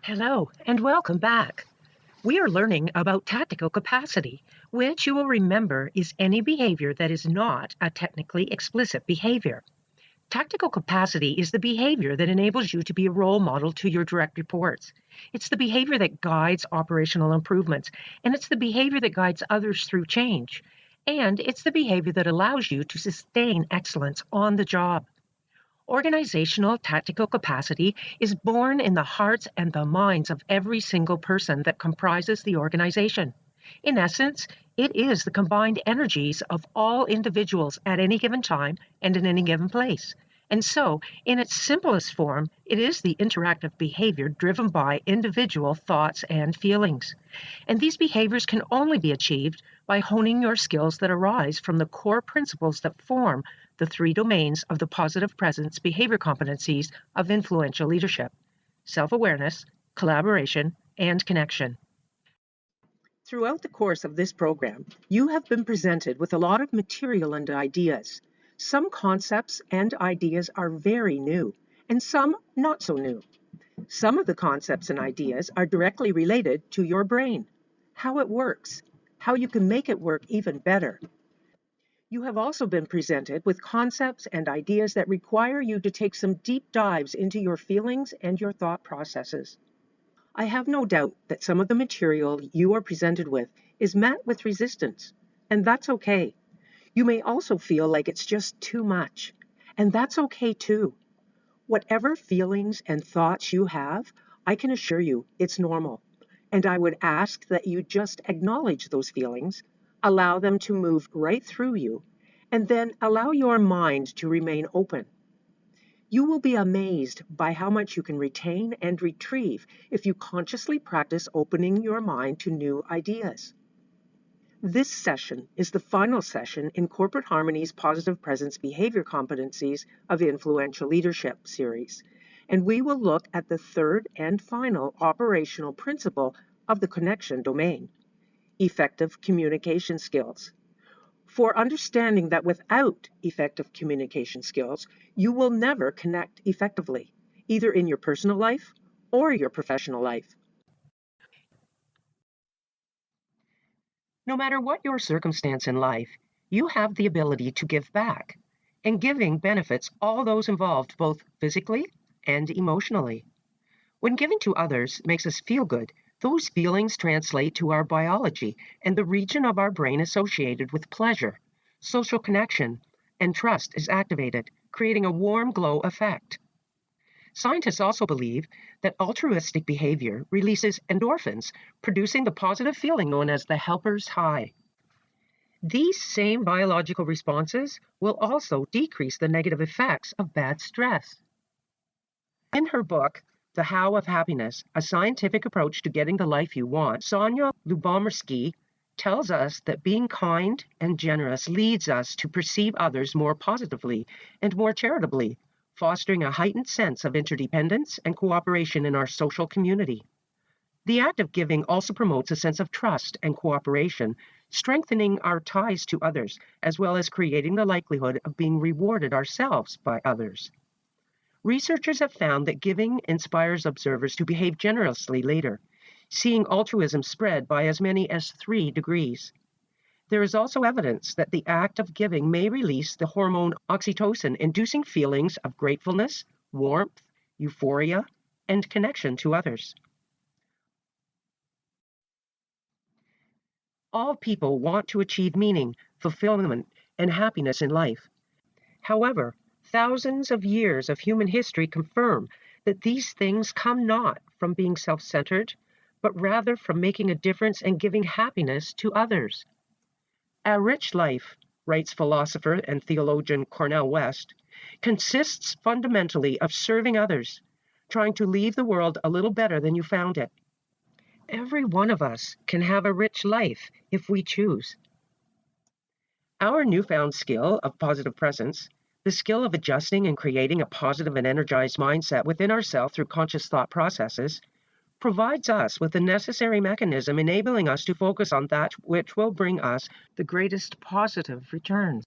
Hello, and welcome back. We are learning about tactical capacity, which you will remember is any behavior that is not a technically explicit behavior. Tactical capacity is the behavior that enables you to be a role model to your direct reports. It's the behavior that guides operational improvements, and it's the behavior that guides others through change. And it's the behavior that allows you to sustain excellence on the job. Organizational tactical capacity is born in the hearts and the minds of every single person that comprises the organization. In essence, it is the combined energies of all individuals at any given time and in any given place. And so, in its simplest form, it is the interactive behavior driven by individual thoughts and feelings. And these behaviors can only be achieved by honing your skills that arise from the core principles that form the three domains of the positive presence behavior competencies of influential leadership: self-awareness, collaboration, and connection. Throughout the course of this program, you have been presented with a lot of material and ideas. Some concepts and ideas are very new, and some not so new. Some of the concepts and ideas are directly related to your brain, how it works, how you can make it work even better. You have also been presented with concepts and ideas that require you to take some deep dives into your feelings and your thought processes. I have no doubt that some of the material you are presented with is met with resistance, and that's okay. You may also feel like it's just too much, and that's okay too. Whatever feelings and thoughts you have, I can assure you it's normal, and I would ask that you just acknowledge those feelings, allow them to move right through you, and then allow your mind to remain open. You will be amazed by how much you can retain and retrieve if you consciously practice opening your mind to new ideas. This session is the final session in Corporate Harmony's Positive Presence Behavior Competencies of Influential Leadership series, and we will look at the third and final operational principle of the connection domain: effective communication skills. For understanding that without effective communication skills, you will never connect effectively, either in your personal life or your professional life. No matter what your circumstance in life, you have the ability to give back, and giving benefits all those involved both physically and emotionally. When giving to others makes us feel good, those feelings translate to our biology and the region of our brain associated with pleasure. Social connection and trust is activated, creating a warm glow effect. Scientists also believe that altruistic behavior releases endorphins, producing the positive feeling known as the helper's high. These same biological responses will also decrease the negative effects of bad stress. In her book, The How of Happiness, A Scientific Approach to Getting the Life You Want, Sonia Lubomirsky tells us that being kind and generous leads us to perceive others more positively and more charitably, fostering a heightened sense of interdependence and cooperation in our social community. The act of giving also promotes a sense of trust and cooperation, strengthening our ties to others, as well as creating the likelihood of being rewarded ourselves by others. Researchers have found that giving inspires observers to behave generously later, seeing altruism spread by as many as 3 degrees. There is also evidence that the act of giving may release the hormone oxytocin, inducing feelings of gratefulness, warmth, euphoria, and connection to others. All people want to achieve meaning, fulfillment, and happiness in life. However, thousands of years of human history confirm that these things come not from being self-centered, but rather from making a difference and giving happiness to others. A rich life, writes philosopher and theologian Cornel West, consists fundamentally of serving others, trying to leave the world a little better than you found it. Every one of us can have a rich life if we choose. Our newfound skill of positive presence, the skill of adjusting and creating a positive and energized mindset within ourselves through conscious thought processes, provides us with the necessary mechanism enabling us to focus on that which will bring us the greatest positive returns.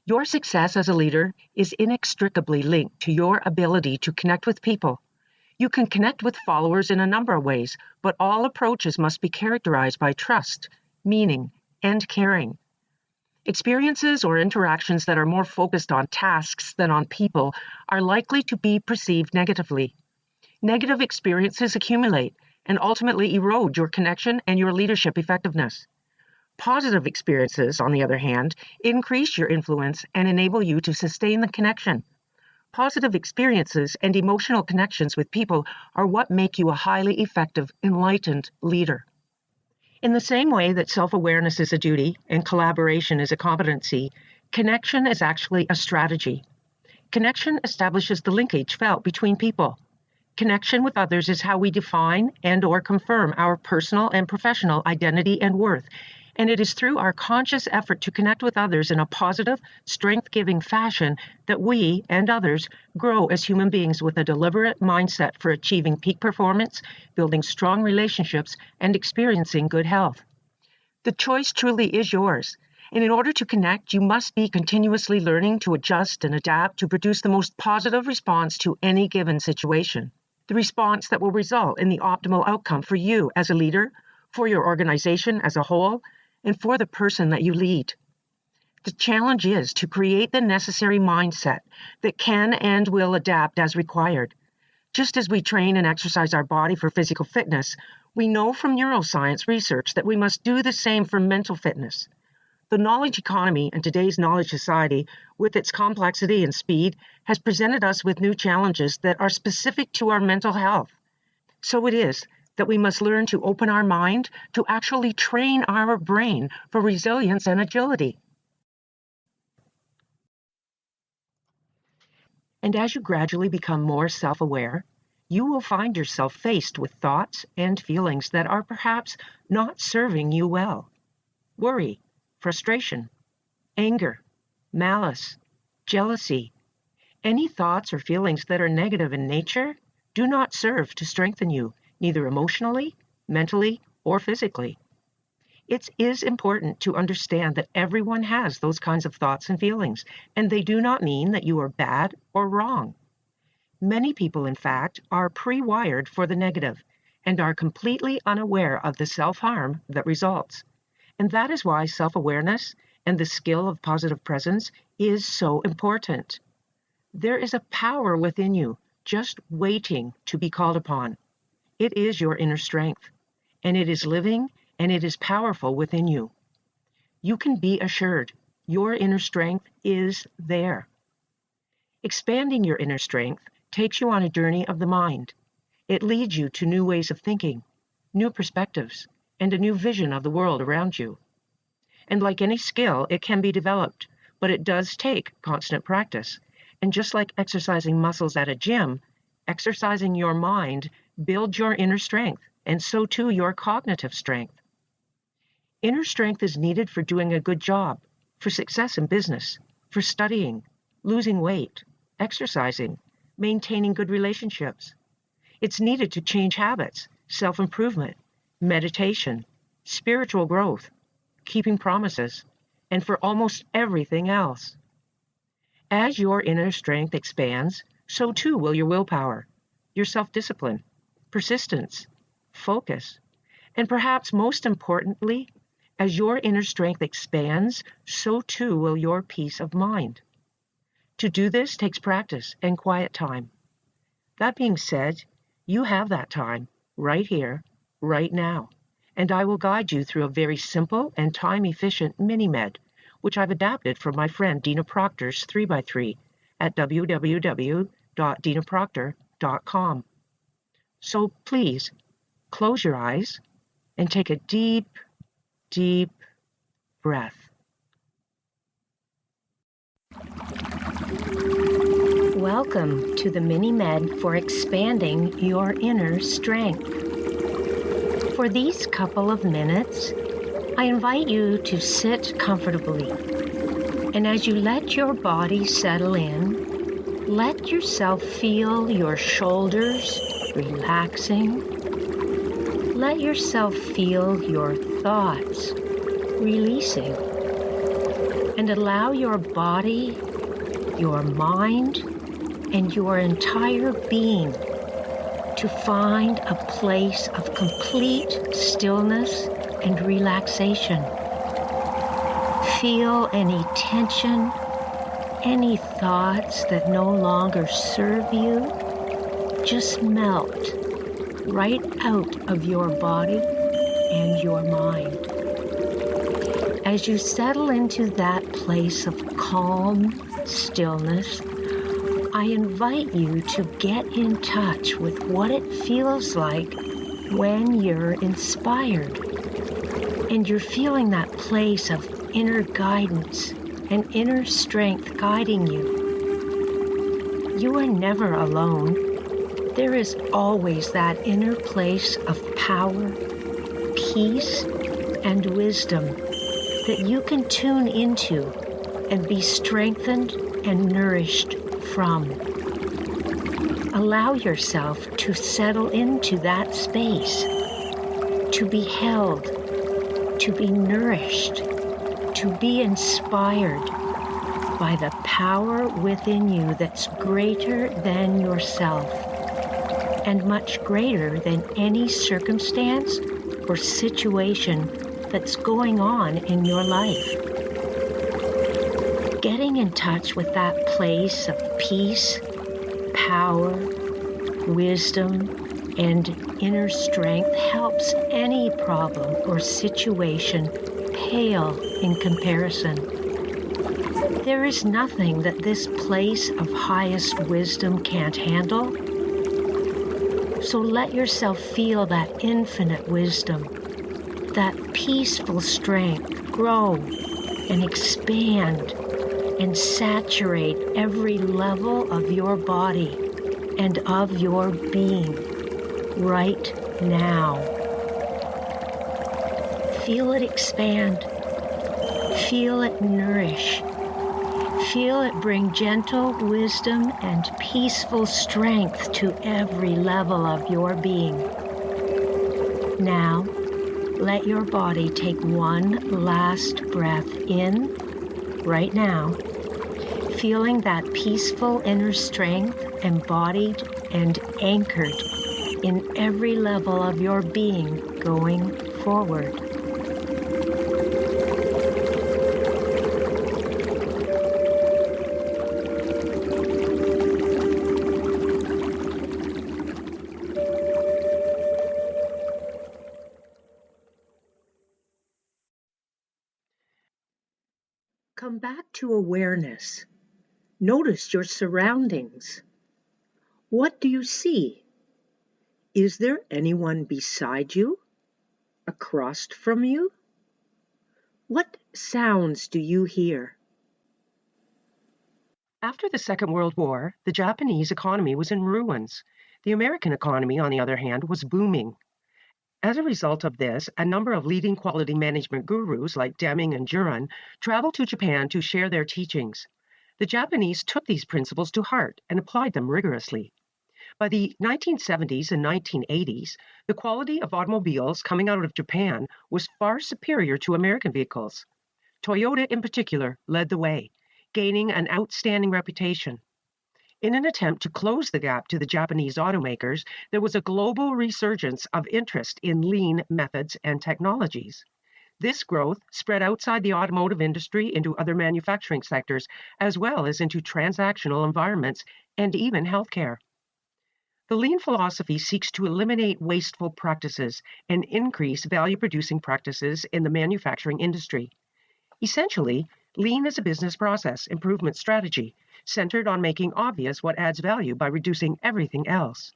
Your success as a leader is inextricably linked to your ability to connect with people. You can connect with followers in a number of ways, but all approaches must be characterized by trust, meaning, and caring. Experiences or interactions that are more focused on tasks than on people are likely to be perceived negatively. Negative experiences accumulate and ultimately erode your connection and your leadership effectiveness. Positive experiences, on the other hand, increase your influence and enable you to sustain the connection. Positive experiences and emotional connections with people are what make you a highly effective, enlightened leader. In the same way that self-awareness is a duty and collaboration is a competency, connection is actually a strategy. Connection establishes the linkage felt between people. Connection with others is how we define and/or confirm our personal and professional identity and worth, and it is through our conscious effort to connect with others in a positive, strength-giving fashion that we and others grow as human beings with a deliberate mindset for achieving peak performance, building strong relationships, and experiencing good health. The choice truly is yours, and in order to connect, you must be continuously learning to adjust and adapt to produce the most positive response to any given situation, the response that will result in the optimal outcome for you as a leader, for your organization as a whole, and for the person that you lead. The challenge is to create the necessary mindset that can and will adapt as required. Just as we train and exercise our body for physical fitness, we know from neuroscience research that we must do the same for mental fitness. The knowledge economy and today's knowledge society, with its complexity and speed, has presented us with new challenges that are specific to our mental health. So it is that we must learn to open our mind to actually train our brain for resilience and agility. And as you gradually become more self-aware, you will find yourself faced with thoughts and feelings that are perhaps not serving you well. Worry, frustration, anger, malice, jealousy. Any thoughts or feelings that are negative in nature do not serve to strengthen you, neither emotionally, mentally, or physically. It is important to understand that everyone has those kinds of thoughts and feelings, and they do not mean that you are bad or wrong. Many people, in fact, are pre-wired for the negative and are completely unaware of the self-harm that results. And that is why self-awareness and the skill of positive presence is so important. There is a power within you just waiting to be called upon. It is your inner strength, and it is living and it is powerful within you. You can be assured your inner strength is there. Expanding your inner strength takes you on a journey of the mind. It leads you to new ways of thinking, new perspectives, and a new vision of the world around you. And like any skill, it can be developed, but it does take constant practice. And just like exercising muscles at a gym, exercising your mind builds your inner strength, and so too your cognitive strength. Inner strength is needed for doing a good job, for success in business, for studying, losing weight, exercising, maintaining good relationships. It's needed to change habits, self-improvement, meditation, spiritual growth, keeping promises, and for almost everything else. As your inner strength expands, so too will your willpower, your self-discipline, persistence, focus, and perhaps most importantly, as your inner strength expands, so too will your peace of mind. To do this takes practice and quiet time. That being said, you have that time right here, right now, and I will guide you through a very simple and time-efficient mini-med, which I've adapted from my friend Dina Proctor's 3x3 at www.dinaproctor.com. So please, close your eyes and take a deep, deep breath. Welcome to the mini-med for expanding your inner strength. For these couple of minutes, I invite you to sit comfortably. And as you let your body settle in, let yourself feel your shoulders relaxing. Let yourself feel your thoughts releasing. and allow your body, your mind, and your entire being to find a place of complete stillness and relaxation. Feel any tension, any thoughts that no longer serve you, just melt right out of your body and your mind. As you settle into that place of calm stillness, I invite you to get in touch with what it feels like when you're inspired and you're feeling that place of inner guidance and inner strength guiding you. You are never alone. There is always that inner place of power, peace, and wisdom that you can tune into and be strengthened and nourished from. Allow yourself to settle into that space, to be held, to be nourished, to be inspired by the power within you that's greater than yourself and much greater than any circumstance or situation that's going on in your life. Getting in touch with that place of peace, power, wisdom, and inner strength helps any problem or situation pale in comparison. There is nothing that this place of highest wisdom can't handle. So let yourself feel that infinite wisdom, that peaceful strength grow and expand and saturate every level of your body and of your being right now. Feel it expand. Feel it nourish. Feel it bring gentle wisdom and peaceful strength to every level of your being. Now, let your body take one last breath in, right now, feeling that peaceful inner strength embodied and anchored in every level of your being going forward. Come back to awareness. Notice your surroundings. What do you see? Is there anyone beside you? Across from you? What sounds do you hear? After the Second World War, the Japanese economy was in ruins. The American economy, on the other hand, was booming. As a result of this, a number of leading quality management gurus like Deming and Juran traveled to Japan to share their teachings. The Japanese took these principles to heart and applied them rigorously. By the 1970s and 1980s, the quality of automobiles coming out of Japan was far superior to American vehicles. Toyota, in particular, led the way, gaining an outstanding reputation. In an attempt to close the gap to the Japanese automakers, there was a global resurgence of interest in lean methods and technologies. This growth spread outside the automotive industry into other manufacturing sectors, as well as into transactional environments and even healthcare. The lean philosophy seeks to eliminate wasteful practices and increase value-producing practices in the manufacturing industry. Essentially, lean is a business process improvement strategy centered on making obvious what adds value by reducing everything else.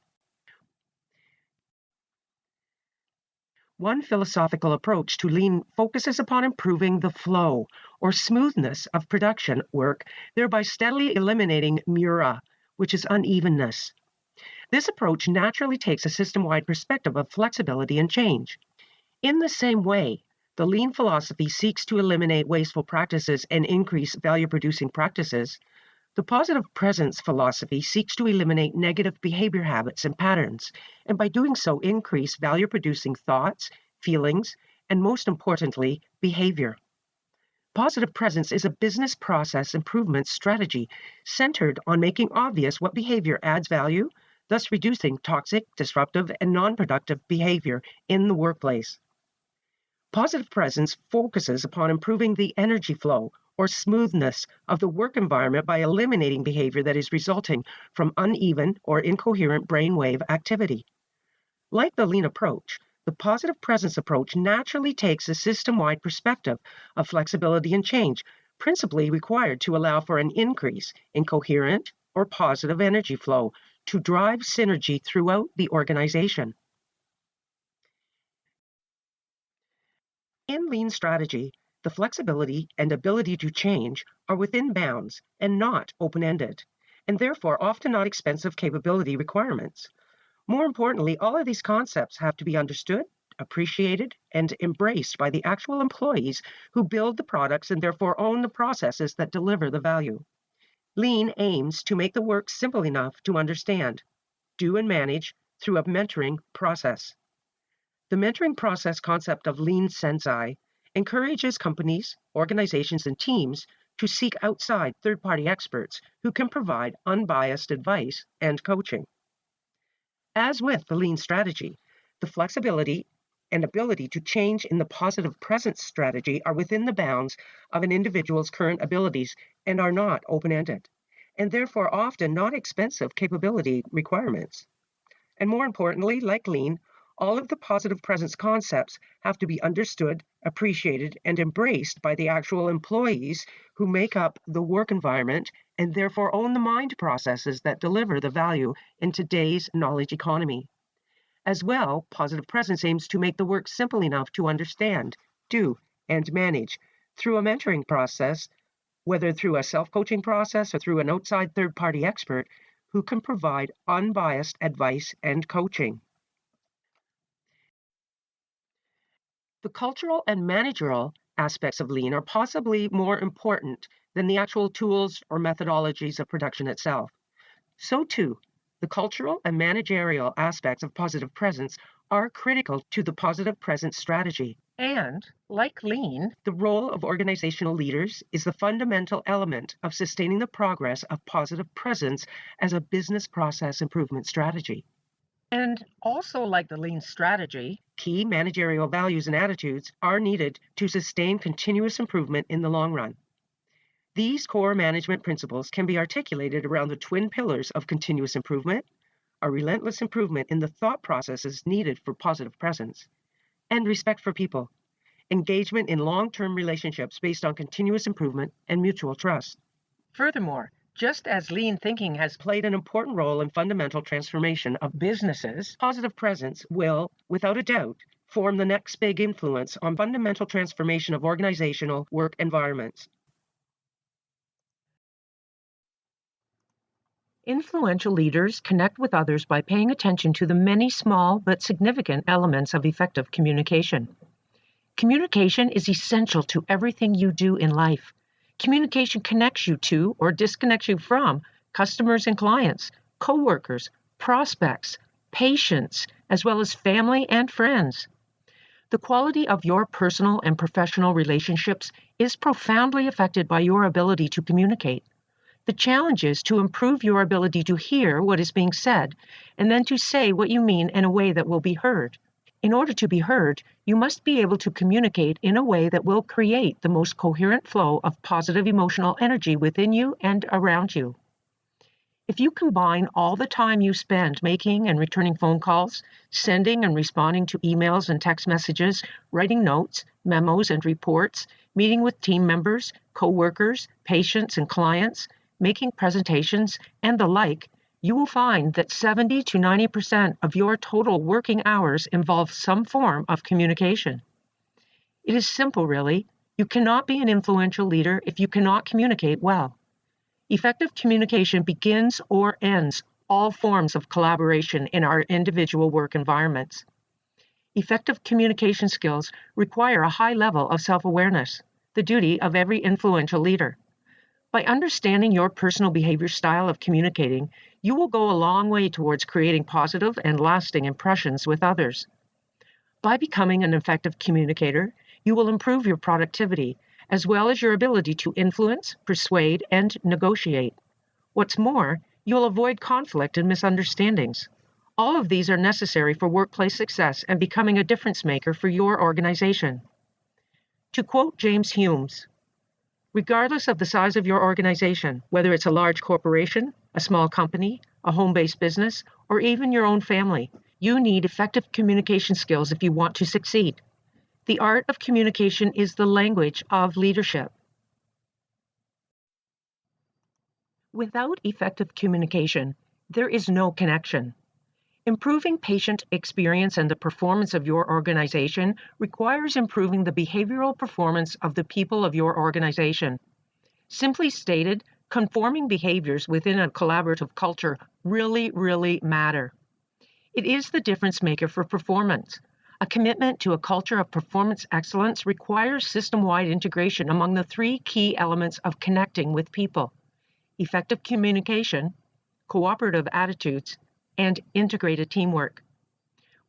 One philosophical approach to lean focuses upon improving the flow or smoothness of production work, thereby steadily eliminating mura, which is unevenness. This approach naturally takes a system-wide perspective of flexibility and change. In the same way, the lean philosophy seeks to eliminate wasteful practices and increase value-producing practices. The positive presence philosophy seeks to eliminate negative behavior habits and patterns, and by doing so increase value-producing thoughts, feelings, and most importantly, behavior. Positive presence is a business process improvement strategy centered on making obvious what behavior adds value, thus reducing toxic, disruptive, and non-productive behavior in the workplace. Positive presence focuses upon improving the energy flow or smoothness of the work environment by eliminating behavior that is resulting from uneven or incoherent brainwave activity. Like the lean approach, the positive presence approach naturally takes a system-wide perspective of flexibility and change, principally required to allow for an increase in coherent or positive energy flow to drive synergy throughout the organization. In lean strategy, the flexibility and ability to change are within bounds and not open-ended, and therefore often not expensive capability requirements. More importantly, all of these concepts have to be understood, appreciated, and embraced by the actual employees who build the products and therefore own the processes that deliver the value. Lean aims to make the work simple enough to understand, do, and manage through a mentoring process. The mentoring process concept of Lean Sensei encourages companies, organizations, and teams to seek outside third-party experts who can provide unbiased advice and coaching. As with the lean strategy, the flexibility and ability to change in the positive presence strategy are within the bounds of an individual's current abilities and are not open-ended, and therefore often not expensive capability requirements. And more importantly, like lean, all of the positive presence concepts have to be understood, appreciated, and embraced by the actual employees who make up the work environment and therefore own the mind processes that deliver the value in today's knowledge economy. As well, positive presence aims to make the work simple enough to understand, do, and manage through a mentoring process, whether through a self-coaching process or through an outside third-party expert who can provide unbiased advice and coaching. The cultural and managerial aspects of lean are possibly more important than the actual tools or methodologies of production itself. So too, the cultural and managerial aspects of positive presence are critical to the positive presence strategy. And, like lean, the role of organizational leaders is the fundamental element of sustaining the progress of positive presence as a business process improvement strategy. And also like the lean strategy, key managerial values and attitudes are needed to sustain continuous improvement in the long run. These core management principles can be articulated around the twin pillars of continuous improvement, a relentless improvement in the thought processes needed for positive presence, and respect for people, engagement in long-term relationships based on continuous improvement and mutual trust. Furthermore, just as lean thinking has played an important role in fundamental transformation of businesses, positive presence will, without a doubt, form the next big influence on fundamental transformation of organizational work environments. Influential leaders connect with others by paying attention to the many small but significant elements of effective communication. Communication is essential to everything you do in life. Communication connects you to or disconnects you from customers and clients, coworkers, prospects, patients, as well as family and friends. The quality of your personal and professional relationships is profoundly affected by your ability to communicate. The challenge is to improve your ability to hear what is being said and then to say what you mean in a way that will be heard. In order to be heard, you must be able to communicate in a way that will create the most coherent flow of positive emotional energy within you and around you. If you combine all the time you spend making and returning phone calls, sending and responding to emails and text messages, writing notes, memos and reports, meeting with team members, coworkers, patients and clients, making presentations, and the like, you will find that 70 to 90% of your total working hours involve some form of communication. It is simple, really. You cannot be an influential leader if you cannot communicate well. Effective communication begins or ends all forms of collaboration in our individual work environments. Effective communication skills require a high level of self-awareness, the duty of every influential leader. By understanding your personal behavior style of communicating, you will go a long way towards creating positive and lasting impressions with others. By becoming an effective communicator, you will improve your productivity, as well as your ability to influence, persuade, and negotiate. What's more, you'll avoid conflict and misunderstandings. All of these are necessary for workplace success and becoming a difference maker for your organization. To quote James Humes, regardless of the size of your organization, whether it's a large corporation, a small company, a home-based business, or even your own family, you need effective communication skills if you want to succeed. The art of communication is the language of leadership. Without effective communication, there is no connection. Improving patient experience and the performance of your organization requires improving the behavioral performance of the people of your organization. Simply stated, conforming behaviors within a collaborative culture really matter. It is the difference maker for performance. A commitment to a culture of performance excellence requires system-wide integration among the three key elements of connecting with people: effective communication, cooperative attitudes, and integrated teamwork.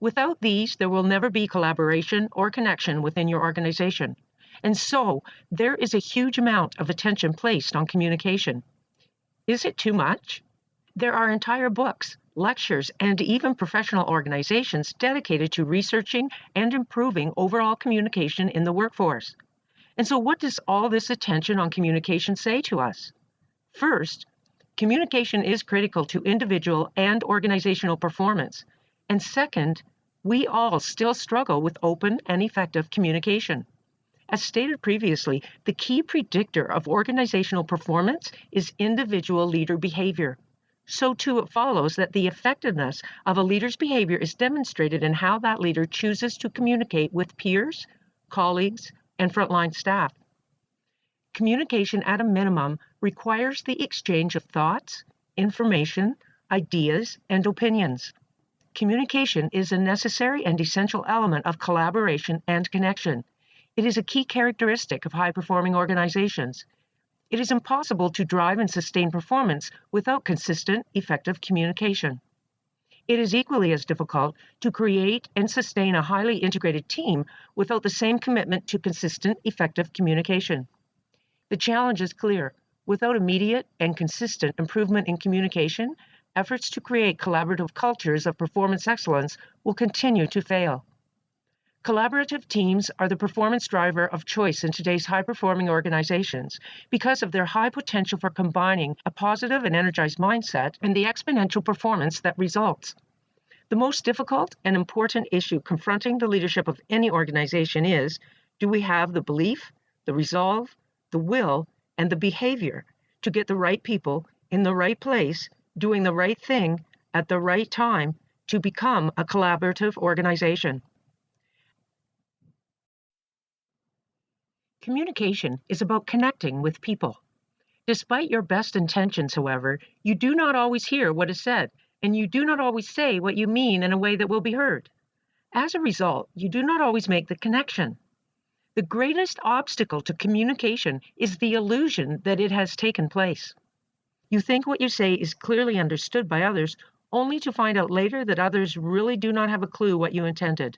Without these, there will never be collaboration or connection within your organization. And so, there is a huge amount of attention placed on communication. Is it too much? There are entire books, lectures, and even professional organizations dedicated to researching and improving overall communication in the workforce. And so what does all this attention on communication say to us? First, communication is critical to individual and organizational performance. And second, we all still struggle with open and effective communication. As stated previously, the key predictor of organizational performance is individual leader behavior. So too it follows that the effectiveness of a leader's behavior is demonstrated in how that leader chooses to communicate with peers, colleagues, and frontline staff. Communication at a minimum requires the exchange of thoughts, information, ideas, and opinions. Communication is a necessary and essential element of collaboration and connection. It is a key characteristic of high-performing organizations. It is impossible to drive and sustain performance without consistent, effective communication. It is equally as difficult to create and sustain a highly integrated team without the same commitment to consistent, effective communication. The challenge is clear. Without immediate and consistent improvement in communication, efforts to create collaborative cultures of performance excellence will continue to fail. Collaborative teams are the performance driver of choice in today's high-performing organizations because of their high potential for combining a positive and energized mindset and the exponential performance that results. The most difficult and important issue confronting the leadership of any organization is, do we have the belief, the resolve, the will, and the behavior to get the right people in the right place, doing the right thing at the right time to become a collaborative organization? Communication is about connecting with people. Despite your best intentions, however, you do not always hear what is said, and you do not always say what you mean in a way that will be heard. As a result, you do not always make the connection. The greatest obstacle to communication is the illusion that it has taken place. You think what you say is clearly understood by others, only to find out later that others really do not have a clue what you intended.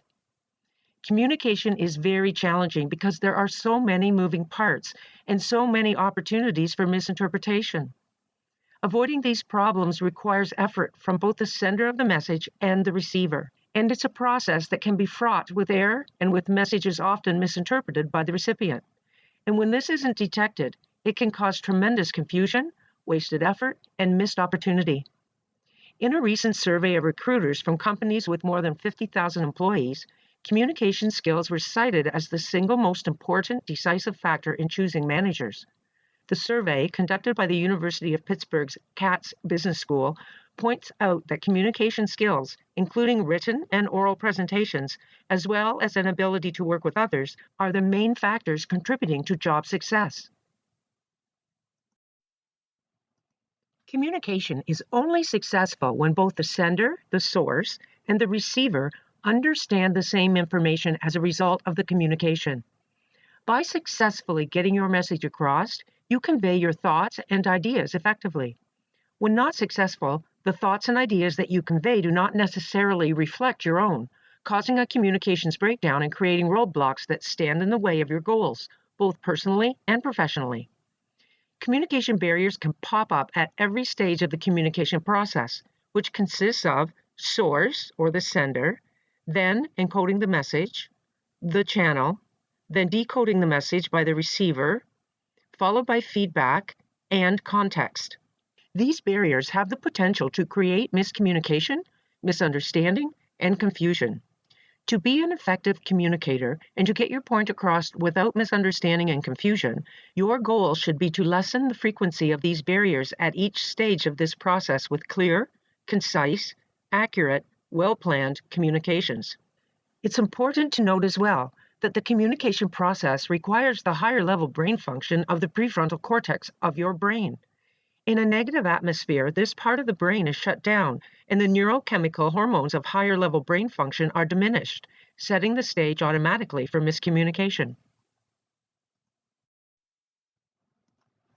Communication is very challenging because there are so many moving parts and so many opportunities for misinterpretation. Avoiding these problems requires effort from both the sender of the message and the receiver. And it's a process that can be fraught with error and with messages often misinterpreted by the recipient. And when this isn't detected, it can cause tremendous confusion, wasted effort, and missed opportunity. In a recent survey of recruiters from companies with more than 50,000 employees, communication skills were cited as the single most important decisive factor in choosing managers. The survey, conducted by the University of Pittsburgh's Katz Business School, points out that communication skills, including written and oral presentations, as well as an ability to work with others, are the main factors contributing to job success. Communication is only successful when both the sender, the source, and the receiver understand the same information as a result of the communication. By successfully getting your message across, you convey your thoughts and ideas effectively. When not successful, the thoughts and ideas that you convey do not necessarily reflect your own, causing a communications breakdown and creating roadblocks that stand in the way of your goals, both personally and professionally. Communication barriers can pop up at every stage of the communication process, which consists of source or the sender, then encoding the message, the channel, then decoding the message by the receiver, followed by feedback and context. These barriers have the potential to create miscommunication, misunderstanding, and confusion. To be an effective communicator and to get your point across without misunderstanding and confusion, your goal should be to lessen the frequency of these barriers at each stage of this process with clear, concise, accurate, well-planned communications. It's important to note as well that the communication process requires the higher level brain function of the prefrontal cortex of your brain. In a negative atmosphere, this part of the brain is shut down, and the neurochemical hormones of higher level brain function are diminished, setting the stage automatically for miscommunication.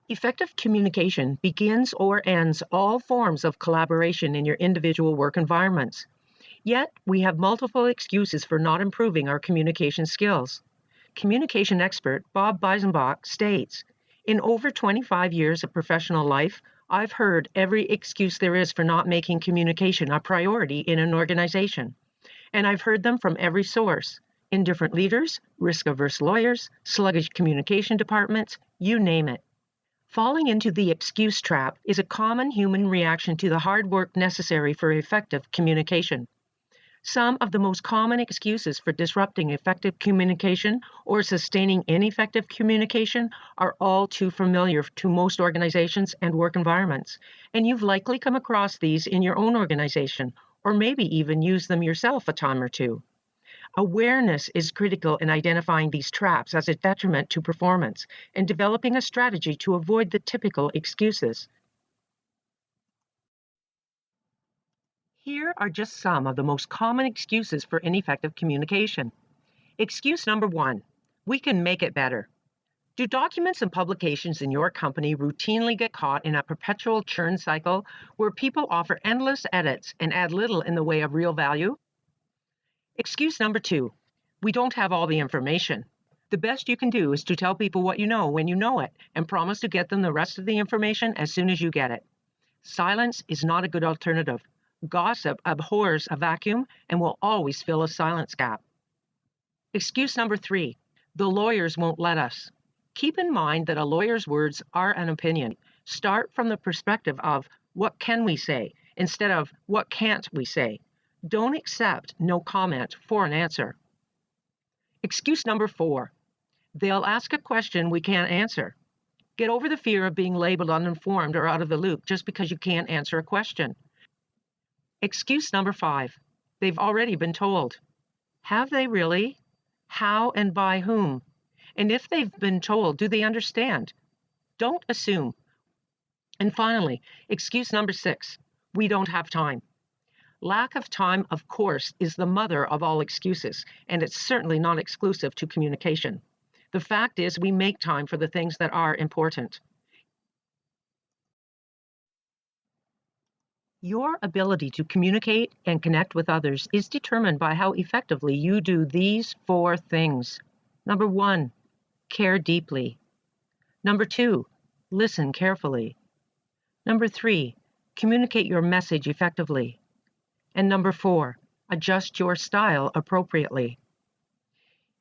Effective communication begins or ends all forms of collaboration in your individual work environments. Yet, we have multiple excuses for not improving our communication skills. Communication expert Bob Biesenbach states, "In over 25 years of professional life, I've heard every excuse there is for not making communication a priority in an organization. And I've heard them from every source, indifferent leaders, risk-averse lawyers, sluggish communication departments, you name it." Falling into the excuse trap is a common human reaction to the hard work necessary for effective communication. Some of the most common excuses for disrupting effective communication or sustaining ineffective communication are all too familiar to most organizations and work environments, and you've likely come across these in your own organization, or maybe even used them yourself a time or two. Awareness is critical in identifying these traps as a detriment to performance and developing a strategy to avoid the typical excuses. Here are just some of the most common excuses for ineffective communication. Excuse number 1, we can make it better. Do documents and publications in your company routinely get caught in a perpetual churn cycle where people offer endless edits and add little in the way of real value? Excuse number 2, we don't have all the information. The best you can do is to tell people what you know when you know it and promise to get them the rest of the information as soon as you get it. Silence is not a good alternative. Gossip abhors a vacuum and will always fill a silence gap. Excuse number 3, the lawyers won't let us. Keep in mind that a lawyer's words are an opinion. Start from the perspective of what can we say instead of what can't we say. Don't accept no comment for an answer. Excuse number 4, they'll ask a question we can't answer. Get over the fear of being labeled uninformed or out of the loop just because you can't answer a question. Excuse number 5, they've already been told. Have they really? How and by whom? And if they've been told, do they understand? Don't assume. And finally, excuse number 6, we don't have time. Lack of time, of course, is the mother of all excuses, and it's certainly not exclusive to communication. The fact is, we make time for the things that are important. Your ability to communicate and connect with others is determined by how effectively you do these 4 things. Number 1, care deeply. Number 2, listen carefully. Number 3, communicate your message effectively. And number 4, adjust your style appropriately.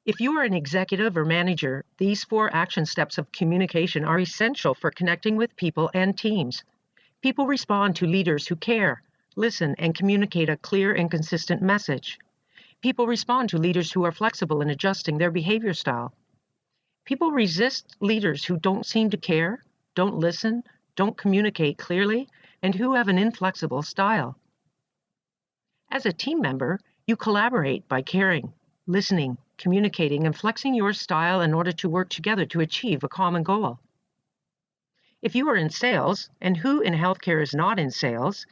If you are an executive or manager, these 4 action steps of communication are essential for connecting with people and teams. People respond to leaders who care, listen, and communicate a clear and consistent message. People respond to leaders who are flexible in adjusting their behavior style. People resist leaders who don't seem to care, don't listen, don't communicate clearly, and who have an inflexible style. As a team member, you collaborate by caring, listening, communicating, and flexing your style in order to work together to achieve a common goal. If you are in sales, and who in healthcare is not in sales,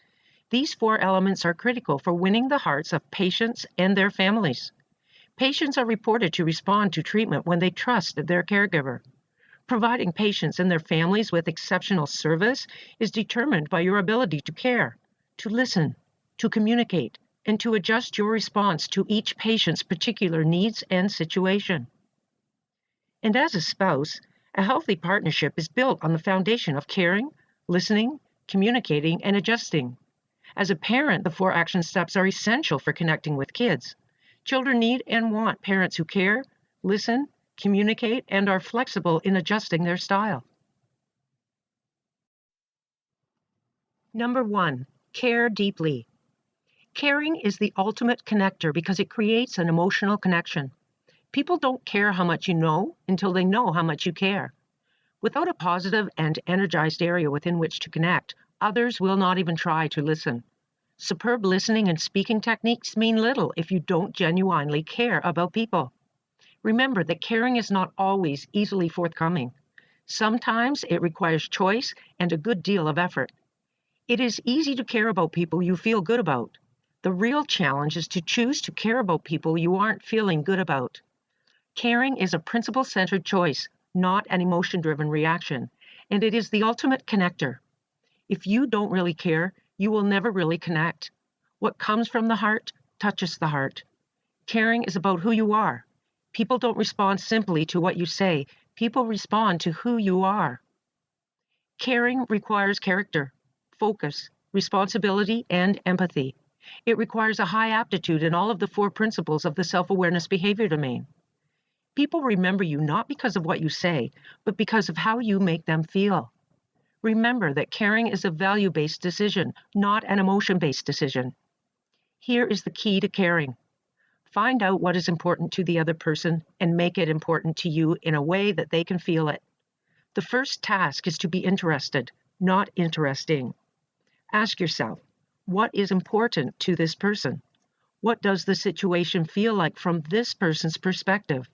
these 4 elements are critical for winning the hearts of patients and their families. Patients are reported to respond to treatment when they trust their caregiver. Providing patients and their families with exceptional service is determined by your ability to care, to listen, to communicate, and to adjust your response to each patient's particular needs and situation. And as a spouse, a healthy partnership is built on the foundation of caring, listening, communicating, and adjusting. As a parent, the 4 action steps are essential for connecting with kids. Children need and want parents who care, listen, communicate, and are flexible in adjusting their style. Number 1, care deeply. Caring is the ultimate connector because it creates an emotional connection. People don't care how much you know until they know how much you care. Without a positive and energized area within which to connect, others will not even try to listen. Superb listening and speaking techniques mean little if you don't genuinely care about people. Remember that caring is not always easily forthcoming. Sometimes it requires choice and a good deal of effort. It is easy to care about people you feel good about. The real challenge is to choose to care about people you aren't feeling good about. Caring is a principle-centered choice, not an emotion-driven reaction, and it is the ultimate connector. If you don't really care, you will never really connect. What comes from the heart touches the heart. Caring is about who you are. People don't respond simply to what you say. People respond to who you are. Caring requires character, focus, responsibility, and empathy. It requires a high aptitude in all of the 4 principles of the self-awareness behavior domain. People remember you not because of what you say, but because of how you make them feel. Remember that caring is a value-based decision, not an emotion-based decision. Here is the key to caring. Find out what is important to the other person and make it important to you in a way that they can feel it. The first task is to be interested, not interesting. Ask yourself, what is important to this person? What does the situation feel like from this person's perspective?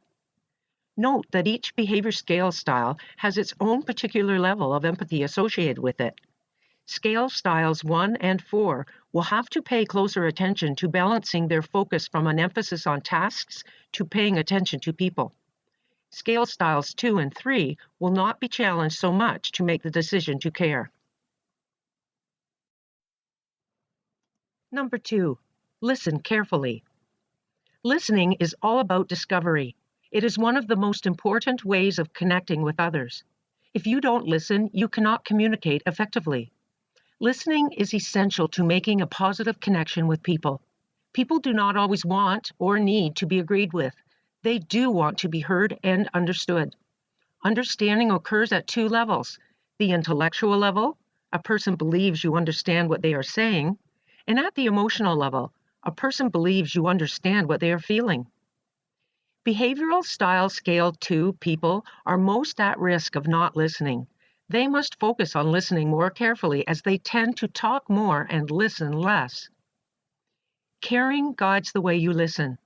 Note that each behavior scale style has its own particular level of empathy associated with it. Scale styles 1 and 4 will have to pay closer attention to balancing their focus from an emphasis on tasks to paying attention to people. Scale styles 2 and 3 will not be challenged so much to make the decision to care. Number 2, listen carefully. Listening is all about discovery. It is one of the most important ways of connecting with others. If you don't listen, you cannot communicate effectively. Listening is essential to making a positive connection with people. People do not always want or need to be agreed with. They do want to be heard and understood. Understanding occurs at 2 levels. The intellectual level, a person believes you understand what they are saying, and at the emotional level, a person believes you understand what they are feeling. Behavioral style scale 2 people are most at risk of not listening. They must focus on listening more carefully as they tend to talk more and listen less. Caring guides the way you listen.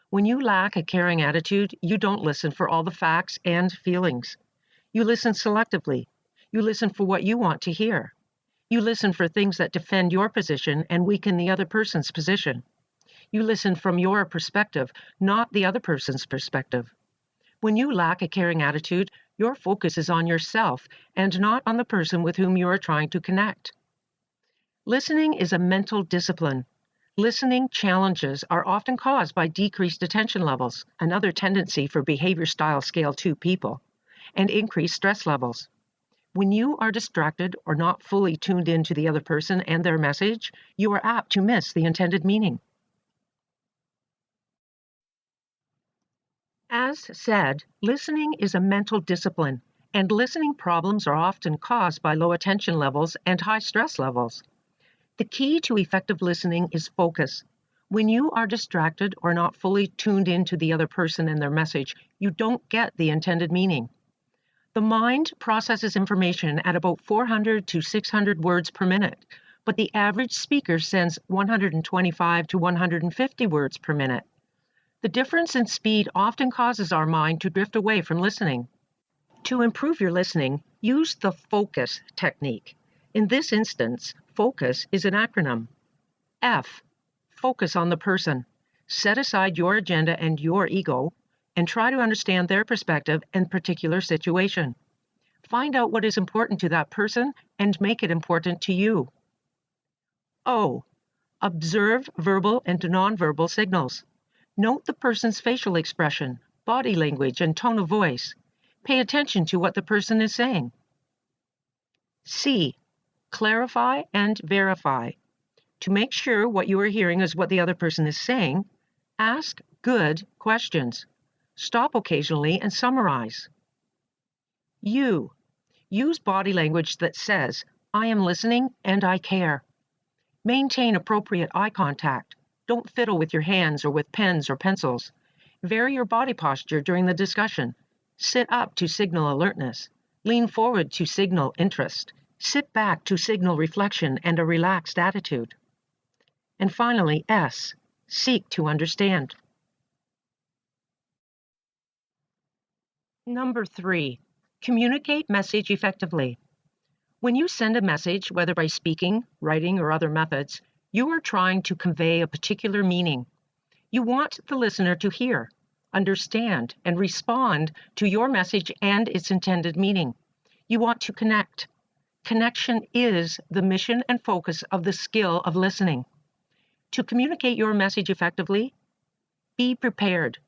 When you lack a caring attitude, you don't listen for all the facts and feelings. You listen selectively. You listen for what you want to hear. You listen for things that defend your position and weaken the other person's position. You listen from your perspective, not the other person's perspective. When you lack a caring attitude, your focus is on yourself and not on the person with whom you are trying to connect. Listening is a mental discipline. Listening challenges are often caused by decreased attention levels, another tendency for behavior style scale 2 people, and increased stress levels. When you are distracted or not fully tuned in to the other person and their message, you are apt to miss the intended meaning. As said, listening is a mental discipline, and listening problems are often caused by low attention levels and high stress levels. The key to effective listening is focus. When you are distracted or not fully tuned into the other person and their message, you don't get the intended meaning. The mind processes information at about 400 to 600 words per minute, but the average speaker sends 125 to 150 words per minute. The difference in speed often causes our mind to drift away from listening. To improve your listening, use the FOCUS technique. In this instance, FOCUS is an acronym. F, focus on the person. Set aside your agenda and your ego, and try to understand their perspective and particular situation. Find out what is important to that person and make it important to you. O, observe verbal and nonverbal signals. Note the person's facial expression, body language, and tone of voice. Pay attention to what the person is saying. C. Clarify and verify. To make sure what you are hearing is what the other person is saying, ask good questions. Stop occasionally and summarize. U. Use body language that says, I am listening and I care. Maintain appropriate eye contact. Don't fiddle with your hands or with pens or pencils. Vary your body posture during the discussion. Sit up to signal alertness. Lean forward to signal interest. Sit back to signal reflection and a relaxed attitude. And finally, S. Seek to understand. Number 3. Communicate message effectively. When you send a message, whether by speaking, writing, or other methods, you are trying to convey a particular meaning. You want the listener to hear, understand, and respond to your message and its intended meaning. You want to connect. Connection is the mission and focus of the skill of listening. To communicate your message effectively, be prepared.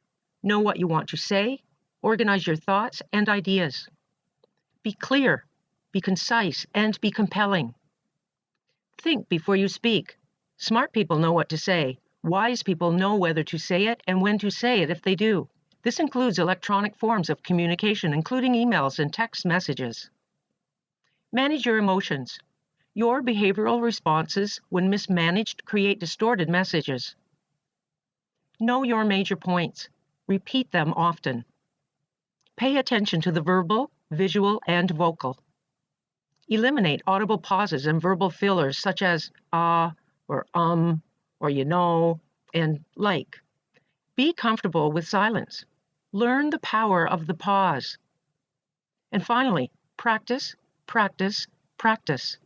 Know what you want to say. Organize your thoughts and ideas. Be clear, be concise, and be compelling. Think before you speak. Smart people know what to say. Wise people know whether to say it and when to say it if they do. This includes electronic forms of communication, including emails and text messages. Manage your emotions. Your behavioral responses, when mismanaged, create distorted messages. Know your major points. Repeat them often. Pay attention to the verbal, visual, and vocal. Eliminate audible pauses and verbal fillers such as or or you know, and like. Be comfortable with silence. Learn the power of the pause. And finally, practice, practice, practice.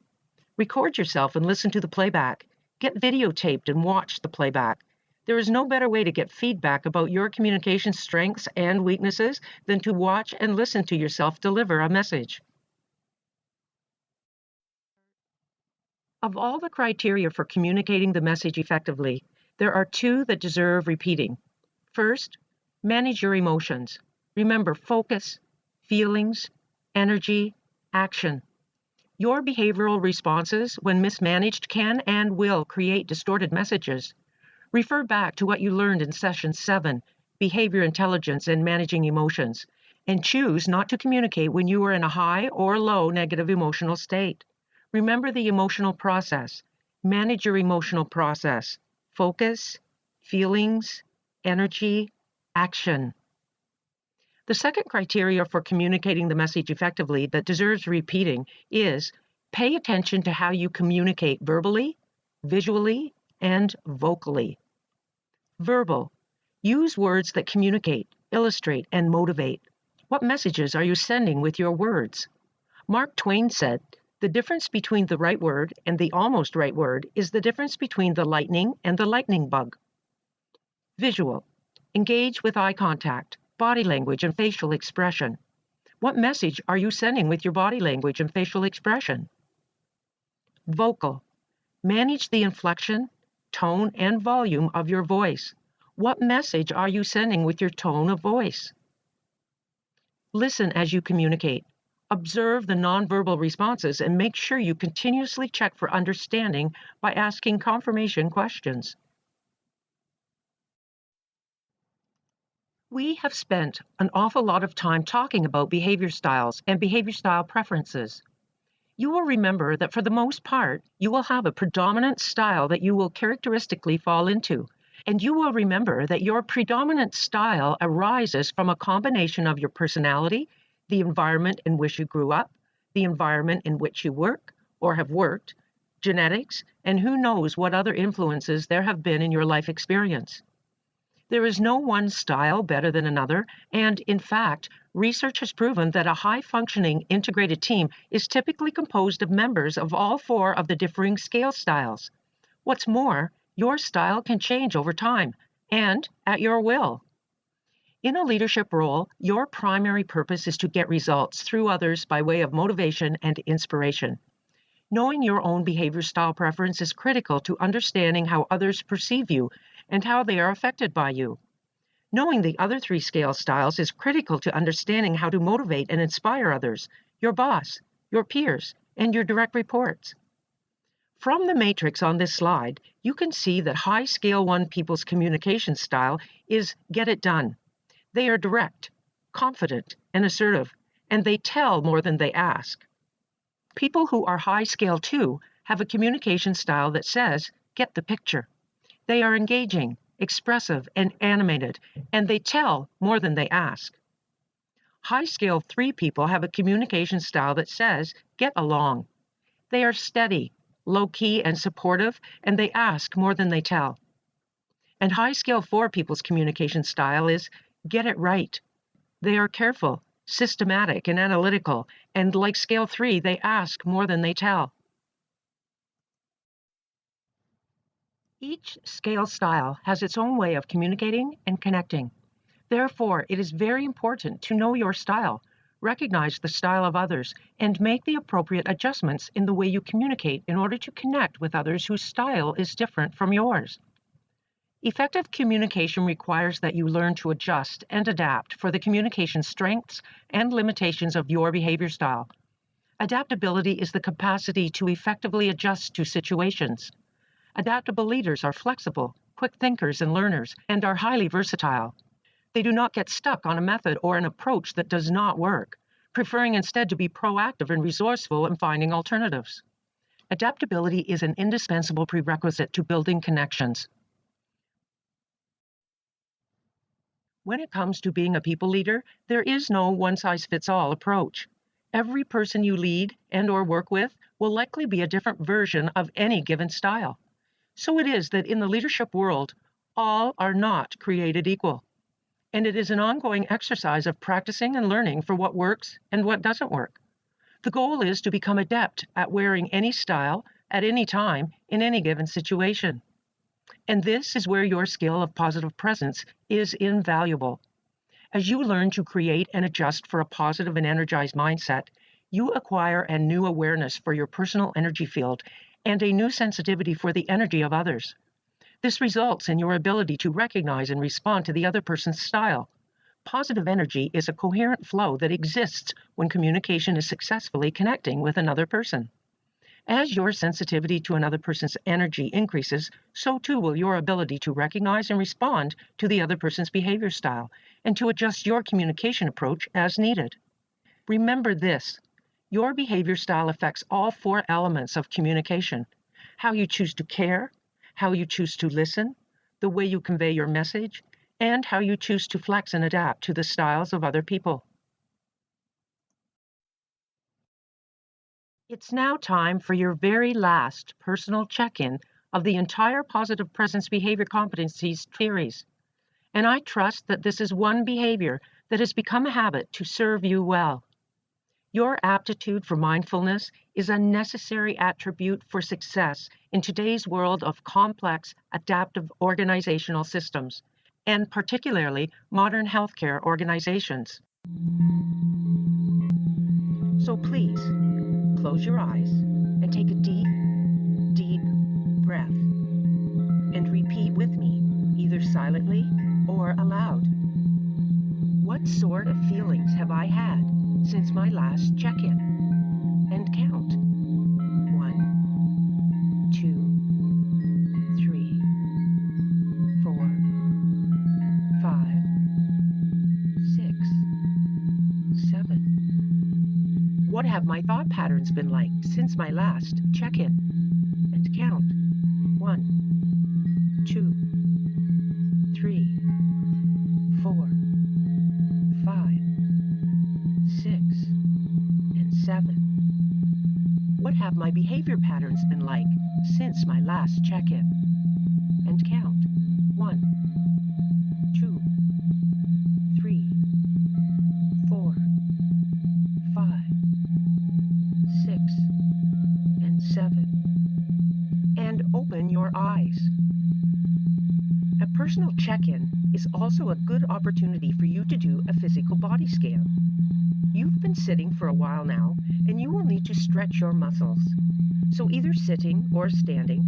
Record yourself and listen to the playback. Get videotaped and watch the playback. There is no better way to get feedback about your communication strengths and weaknesses than to watch and listen to yourself deliver a message. Of all the criteria for communicating the message effectively, there are 2 that deserve repeating. First, manage your emotions. Remember focus, feelings, energy, action. Your behavioral responses, when mismanaged, can and will create distorted messages. Refer back to what you learned in Session 7, Behavior Intelligence and Managing Emotions, and choose not to communicate when you are in a high or low negative emotional state. Remember the emotional process. Manage your emotional process. Focus, feelings, energy, action. The second criteria for communicating the message effectively that deserves repeating is pay attention to how you communicate verbally, visually, and vocally. Verbal. Use words that communicate, illustrate, and motivate. What messages are you sending with your words? Mark Twain said, "The difference between the right word and the almost right word is the difference between the lightning and the lightning bug." Visual. Engage with eye contact, body language, and facial expression. What message are you sending with your body language and facial expression? Vocal. Manage the inflection, tone, and volume of your voice. What message are you sending with your tone of voice? Listen as you communicate. Observe the nonverbal responses and make sure you continuously check for understanding by asking confirmation questions. We have spent an awful lot of time talking about behavior styles and behavior style preferences. You will remember that for the most part, you will have a predominant style that you will characteristically fall into. And you will remember that your predominant style arises from a combination of your personality, the environment in which you grew up, the environment in which you work or have worked, genetics, and who knows what other influences there have been in your life experience. There is no one style better than another, and in fact, research has proven that a high-functioning integrated team is typically composed of members of all 4 of the differing scale styles. What's more, your style can change over time and at your will. In a leadership role, your primary purpose is to get results through others by way of motivation and inspiration. Knowing your own behavior style preference is critical to understanding how others perceive you and how they are affected by you. Knowing the other 3 scale styles is critical to understanding how to motivate and inspire others, your boss, your peers, and your direct reports. From the matrix on this slide, you can see that high scale 1 people's communication style is get it done. They are direct, confident, and assertive, and they tell more than they ask. People who are high scale 2 have a communication style that says, get the picture. They are engaging, expressive, and animated, and they tell more than they ask. High scale 3 people have a communication style that says, get along. They are steady, low-key, and supportive, and they ask more than they tell. And high scale 4 people's communication style is, get it right. They are careful, systematic, and analytical, and like scale 3, they ask more than they tell. Each scale style has its own way of communicating and connecting. Therefore, it is very important to know your style, recognize the style of others, and make the appropriate adjustments in the way you communicate in order to connect with others whose style is different from yours. Effective communication requires that you learn to adjust and adapt for the communication strengths and limitations of your behavior style. Adaptability is the capacity to effectively adjust to situations. Adaptable leaders are flexible, quick thinkers and learners, and are highly versatile. They do not get stuck on a method or an approach that does not work, preferring instead to be proactive and resourceful in finding alternatives. Adaptability is an indispensable prerequisite to building connections. When it comes to being a people leader, there is no one-size-fits-all approach. Every person you lead and/or work with will likely be a different version of any given style. So it is that in the leadership world, all are not created equal. And it is an ongoing exercise of practicing and learning for what works and what doesn't work. The goal is to become adept at wearing any style at any time in any given situation. And this is where your skill of positive presence is invaluable. As you learn to create and adjust for a positive and energized mindset, you acquire a new awareness for your personal energy field and a new sensitivity for the energy of others. This results in your ability to recognize and respond to the other person's style. Positive energy is a coherent flow that exists when communication is successfully connecting with another person. As your sensitivity to another person's energy increases, so too will your ability to recognize and respond to the other person's behavior style and to adjust your communication approach as needed. Remember this: your behavior style affects all 4 elements of communication: how you choose to care, how you choose to listen, the way you convey your message, and how you choose to flex and adapt to the styles of other people. It's now time for your very last personal check-in of the entire Positive Presence Behavior Competencies series. And I trust that this is one behavior that has become a habit to serve you well. Your aptitude for mindfulness is a necessary attribute for success in today's world of complex, adaptive organizational systems, and particularly modern healthcare organizations. So please, close your eyes and take a deep, deep breath and repeat with me, either silently or aloud. What sort of feelings have I had since my last check-in? And count. 1, 2, 3, 4, 5, 6, 7. What have my thought patterns been like since my last check-in? And count. 1, 2, 3, 4, 5, 6, and 7. What have my behavior patterns been like since my last check-in? And count. 1, 2, 3, 4, 5, 6, and 7. And open your eyes. A personal check-in is also a good opportunity for you to do a physical body scan. You've been sitting for a while now, and you will need to stretch your muscles. So either sitting or standing,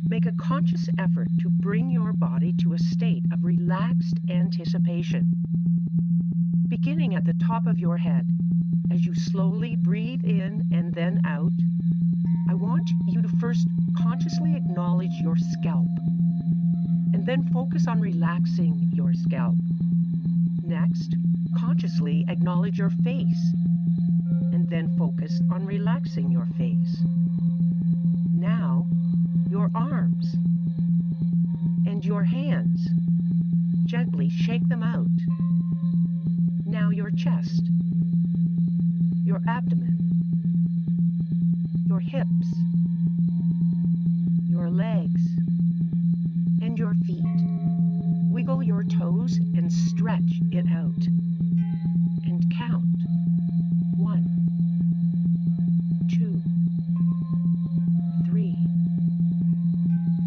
Make a conscious effort to bring your body to a state of relaxed anticipation. Beginning at the top of your head, as you slowly breathe in and then out, I want you to first consciously acknowledge your scalp, and then focus on relaxing your scalp. Next, consciously acknowledge your face, and then focus on relaxing your face. Now, your arms and your hands. Gently shake them out. Now your chest, your abdomen, your hips, your legs, and your feet. Wiggle your toes and stretch it out. And count. 1, 2, 3,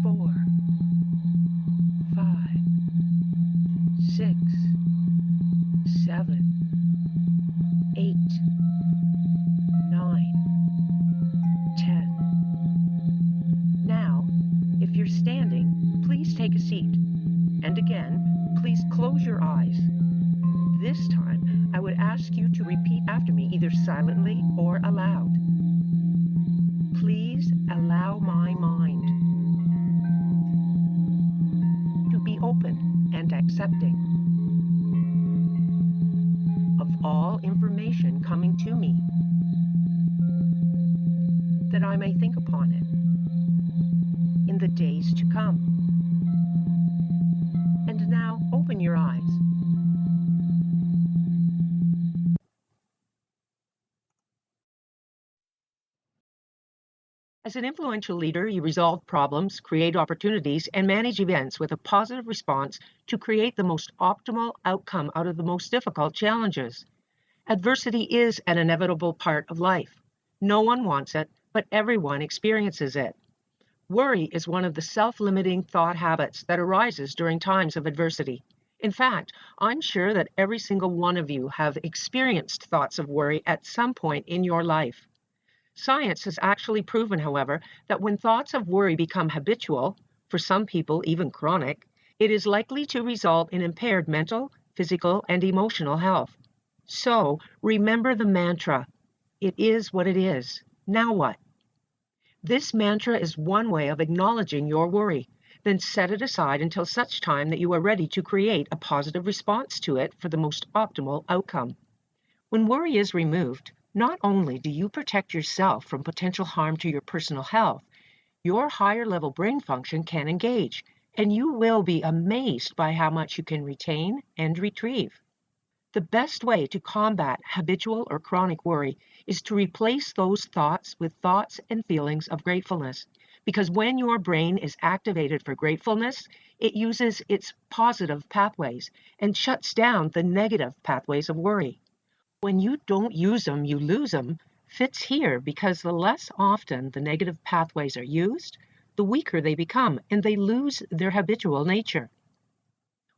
4, 5, 6, 7, 8, 9, 10. Now, if you're standing, please take a seat. And again, please close your eyes. This time, I would ask you to repeat after me, either silently or aloud. Please allow my mind to be open and accepting of all information coming to me, that I may think upon it in the days to come. And now open your eyes. As an influential leader, you resolve problems, create opportunities, and manage events with a positive response to create the most optimal outcome out of the most difficult challenges. Adversity is an inevitable part of life. No one wants it, but everyone experiences it. Worry is one of the self-limiting thought habits that arises during times of adversity. In fact, I'm sure that every single one of you have experienced thoughts of worry at some point in your life. Science has actually proven, however, that when thoughts of worry become habitual, for some people even chronic, it is likely to result in impaired mental, physical, and emotional health. So, remember the mantra, it is what it is. Now what? This mantra is one way of acknowledging your worry. Then set it aside until such time that you are ready to create a positive response to it for the most optimal outcome. When worry is removed, not only do you protect yourself from potential harm to your personal health, your higher level brain function can engage, and you will be amazed by how much you can retain and retrieve. The best way to combat habitual or chronic worry is to replace those thoughts with thoughts and feelings of gratefulness, because when your brain is activated for gratefulness, it uses its positive pathways and shuts down the negative pathways of worry. When you don't use them, you lose them, fits here because the less often the negative pathways are used, the weaker they become and they lose their habitual nature.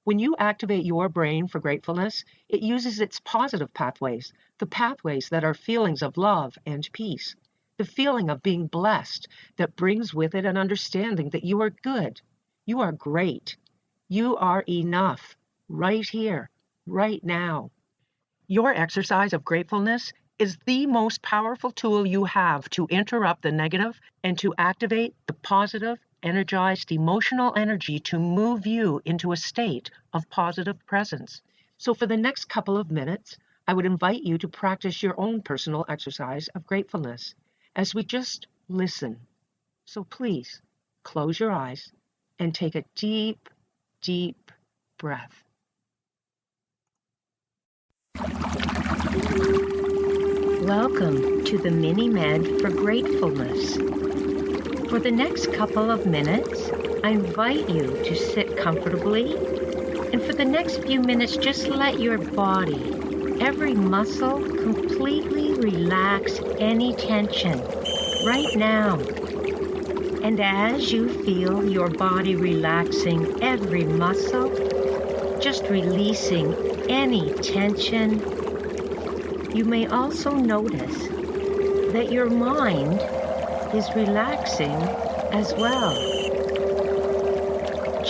When you activate your brain for gratefulness, it uses its positive pathways, the pathways that are feelings of love and peace, the feeling of being blessed that brings with it an understanding that you are good, you are great, you are enough, right here, right now. Your exercise of gratefulness is the most powerful tool you have to interrupt the negative and to activate the positive, energized emotional energy to move you into a state of positive presence. So for the next couple of minutes, I would invite you to practice your own personal exercise of gratefulness as we just listen. So please close your eyes and take a deep, deep breath. Welcome to the Mini-Med for Gratefulness. For the next couple of minutes, I invite you to sit comfortably, and for the next few minutes, just let your body, every muscle, completely relax any tension right now. And as you feel your body relaxing every muscle, just releasing any tension, you may also notice that your mind is relaxing as well.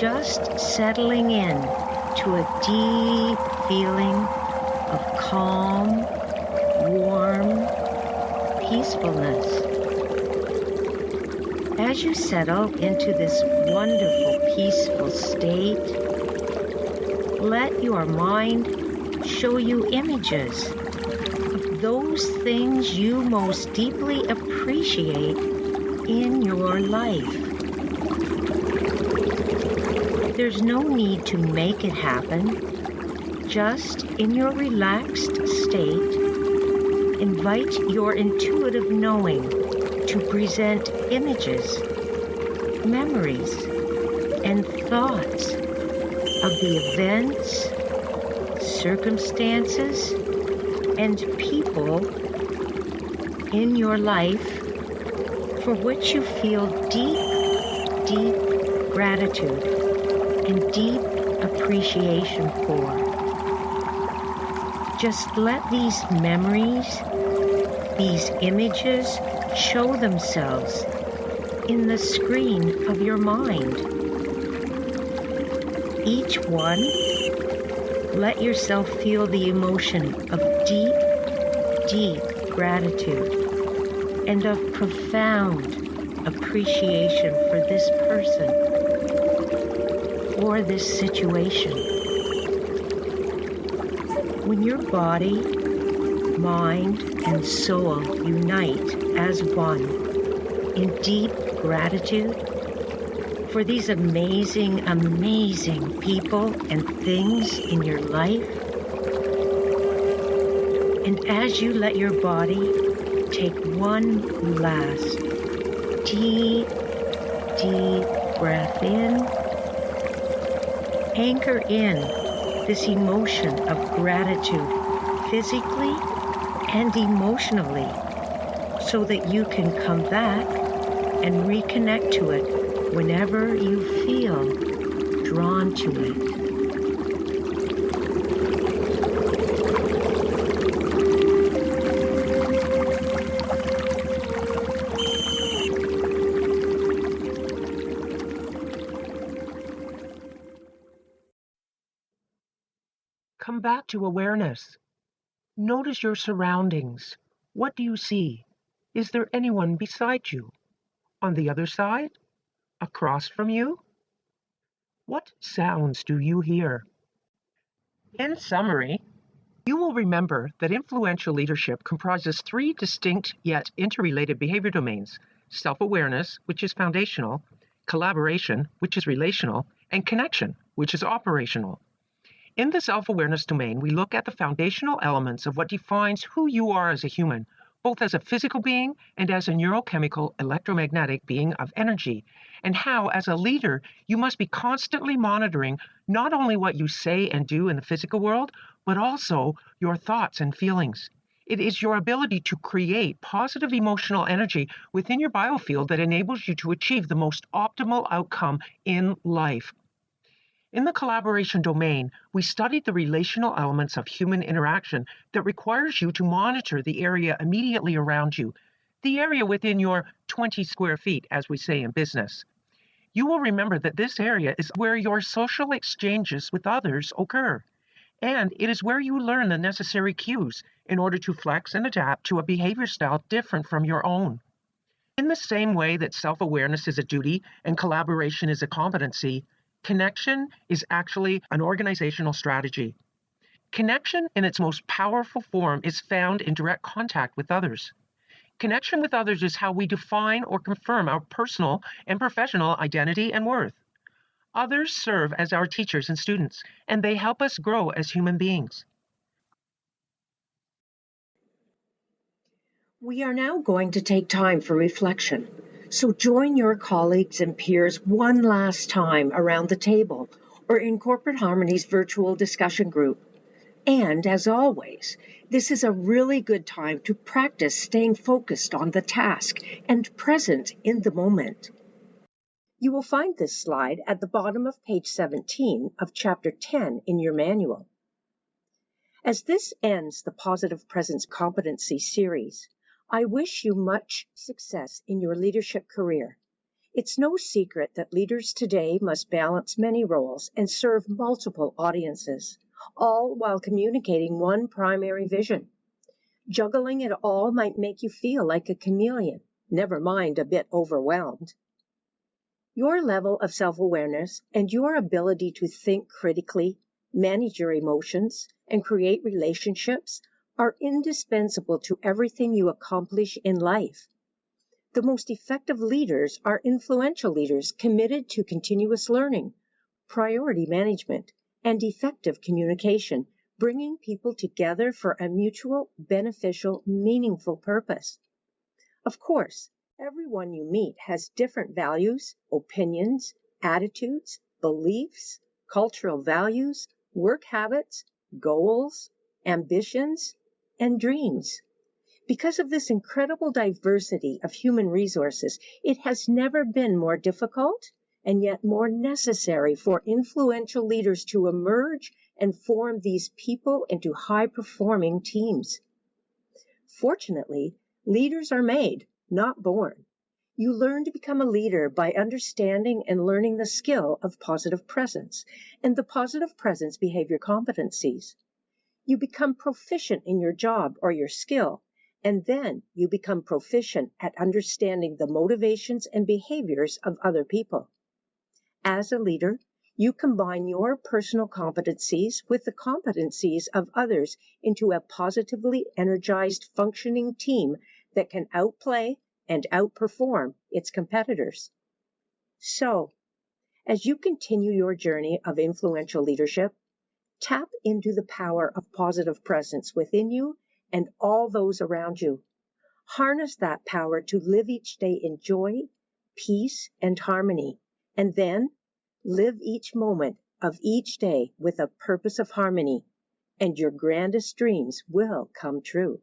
just settling in to a deep feeling of calm, warm peacefulness. As you settle into this wonderful, peaceful state, let your mind show you images of those things you most deeply appreciate in your life. There's no need to make it happen. Just in your relaxed state, invite your intuitive knowing to present images, memories, and thoughts of the events, circumstances, and people in your life for which you feel deep, deep gratitude and deep appreciation for. Just let these memories, these images show themselves in the screen of your mind. Each one, let yourself feel the emotion of deep, deep gratitude and of profound appreciation for this person or this situation. When your body, mind, and soul unite as one in deep gratitude for these amazing, amazing people and things in your life, and as you let your body take one last deep, deep breath in, anchor in this emotion of gratitude physically and emotionally so that you can come back and reconnect to it whenever you feel drawn to it. Come back to awareness. Notice your surroundings. What do you see? Is there anyone beside you? On the other side? Across from you? What sounds do you hear? In summary, you will remember that influential leadership comprises three distinct yet interrelated behavior domains: self-awareness, which is foundational, collaboration, which is relational, and connection, which is operational. In the self-awareness domain, we look at the foundational elements of what defines who you are as a human, both as a physical being and as a neurochemical electromagnetic being of energy, and how, as a leader, you must be constantly monitoring not only what you say and do in the physical world, but also your thoughts and feelings. It is your ability to create positive emotional energy within your biofield that enables you to achieve the most optimal outcome in life. In the collaboration domain, we studied the relational elements of human interaction that requires you to monitor the area immediately around you, the area within your 20 square feet, as we say in business. You will remember that this area is where your social exchanges with others occur, and it is where you learn the necessary cues in order to flex and adapt to a behavior style different from your own. In the same way that self-awareness is a duty and collaboration is a competency, connection is actually an organizational strategy. Connection in its most powerful form is found in direct contact with others. Connection with others is how we define or confirm our personal and professional identity and worth. Others serve as our teachers and students, and they help us grow as human beings. We are now going to take time for reflection. So join your colleagues and peers one last time around the table or in Corporate Harmony's virtual discussion group. And as always, this is a really good time to practice staying focused on the task and present in the moment. You will find this slide at the bottom of page 17 of Chapter 10 in your manual. As this ends the Positive Presence Competency series, I wish you much success in your leadership career. It's no secret that leaders today must balance many roles and serve multiple audiences, all while communicating one primary vision. Juggling it all might make you feel like a chameleon, never mind a bit overwhelmed. Your level of self-awareness and your ability to think critically, manage your emotions, and create relationships are indispensable to everything you accomplish in life. The most effective leaders are influential leaders committed to continuous learning, priority management, and effective communication, bringing people together for a mutual, beneficial, meaningful purpose. Of course, everyone you meet has different values, opinions, attitudes, beliefs, cultural values, work habits, goals, ambitions, and dreams. Because of this incredible diversity of human resources, it has never been more difficult and yet more necessary for influential leaders to emerge and form these people into high-performing teams. Fortunately, leaders are made, not born. You learn to become a leader by understanding and learning the skill of positive presence and the positive presence behavior competencies. You become proficient in your job or your skill, and then you become proficient at understanding the motivations and behaviors of other people. As a leader, you combine your personal competencies with the competencies of others into a positively energized, functioning team that can outplay and outperform its competitors. So, as you continue your journey of influential leadership, tap into the power of positive presence within you and all those around you. Harness that power to live each day in joy, peace, and harmony, and then live each moment of each day with a purpose of harmony, and your grandest dreams will come true.